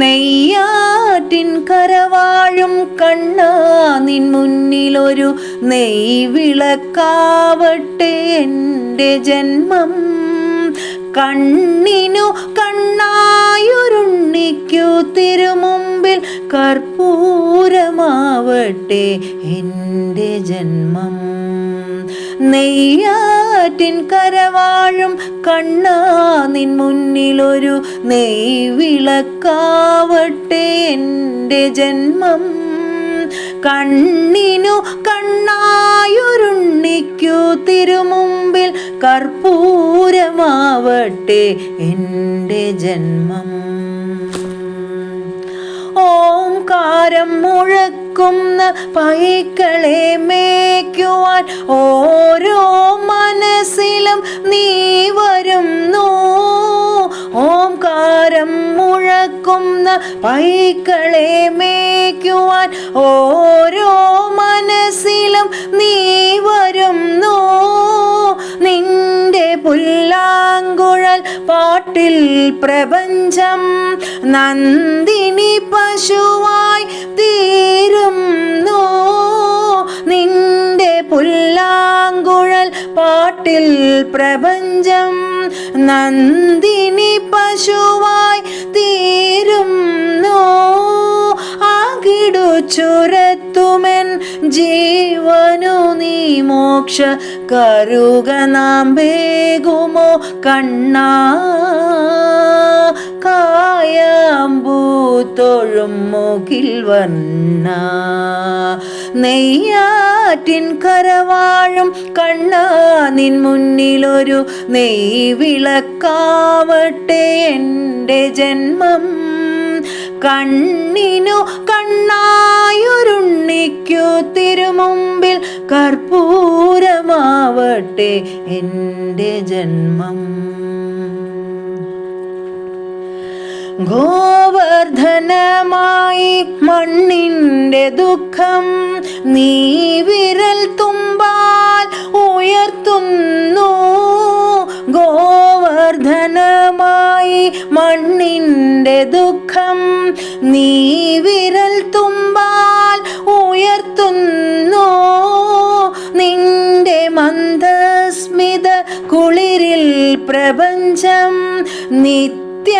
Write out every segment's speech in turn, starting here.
നെയ്യാറ്റിൻ കരവാഴും കണ്ണാ നിൻ മുന്നിലൊരു നെയ്വിളക്കാവട്ടെ എൻ്റെ ജന്മം. കണ്ണിനു കണ്ണായൊരുണ്ണിക്കു തിരുമുമ്പിൽ കർപ്പൂരമാവട്ടെ എൻ്റെ ജന്മം. നെയ്യാറ്റിൻ കരവാഴും കണ്ണാ നിൻ മുന്നിലൊരു നെയ്വിളക്കാവട്ടെ എൻ്റെ ജന്മം. കണ്ണിനു കണ്ണായൊരുണ്ണിക്കു തിരുമുമ്പിൽ കർപ്പൂരമാവട്ടെ എൻ്റെ ജന്മം. ഓംകാരം മുഴക്കുന്ന പൈക്കളെ മേയ്ക്കുവാൻ ഓരോ മനസ്സിലും നീ വരുന്നു. ഓംകാരം മുഴക്കുന്ന പൈക്കളെ മേയ്ക്കുവാൻ ഓരോ മനസ്സിലും നീ വരുന്നു. നിന്റെ പുല്ലാങ്കുഴൽ പാട്ടിൽ പ്രപഞ്ചം നന്ദിനി പശുവായി തീരുന്നു. നിന്റെ പുല്ലാങ്കുഴൽ പാട്ടിൽ പ്രപഞ്ചം നന്ദിനി പശുവായി തീരുന്നു. ആകിടു ചുരത്തുമെൻ ജീവനു നീ മോക്ഷ കരുക നാം വേഗുമോ കണ്ണാ. കായാമ്പൂത്തൊഴും മുകിൽ വർണ്ണ നെയ്യാറ്റിൻ കരവാഴും കണ്ണാ നിൻ മുന്നിലൊരു നെയ്വിളക്കാവട്ടെ എൻ്റെ ജന്മം. കണ്ണിനു കണ്ണായൊരുണ്ണിക്കു തിരുമുമ്പിൽ കർപ്പൂരമാവട്ടെ എൻ്റെ ജന്മം. ഗോവർദ്ധനമായി മണ്ണിൻ്റെ ദുഃഖം നീ വിരൽ തുമ്പാൽ ഉയർത്തുന്നു. ഗോവർദ്ധനമായി മണ്ണിൻ്റെ ദുഃഖം നീ വിരൽ തുമ്പാൽ ഉയർത്തുന്നു. നിന്റെ മന്ദസ്മിത കുളിരിൽ പ്രപഞ്ചം നിത്യവസന്തമായി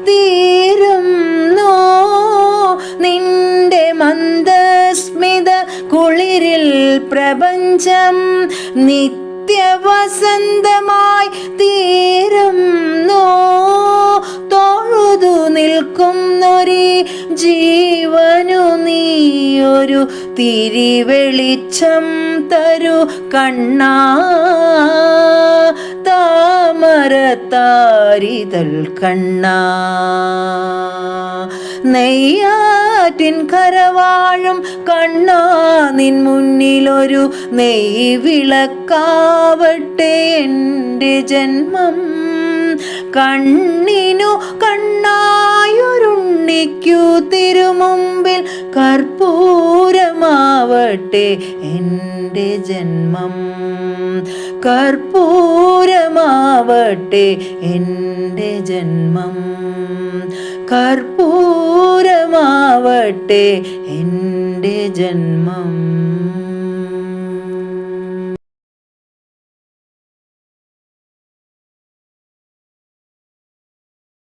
തീരുന്നു. നിന്റെ മന്ദസ്മിത കുളിരിൽ പ്രപഞ്ചം നിത്യവസന്തമായി തീരുന്നു. തൊഴുതു നിൽക്കുന്നൊരു ജീവനു നീയൊരു തിരിവെളിച്ചം തരു കണ്ണാ. താമരത്താരിതൾ കണ്ണാ. നെയ്യാറ്റിൻ കരവാഴും കണ്ണാ നിൻ മുന്നിലൊരു നെയ്വിളക്കാവട്ടെ എൻ്റെ ജന്മം. കണ്ണിനു കണ്ണായൊരുണ്ണിക്കു തിരുമുമ്പിൽ കർപ്പൂരമാവട്ടെ എൻ്റെ ജന്മം. കർപ്പൂരമാവട്ടെ എൻ്റെ ജന്മം. കർപ്പൂരമാവട്ടെ എൻ്റെ ജന്മം.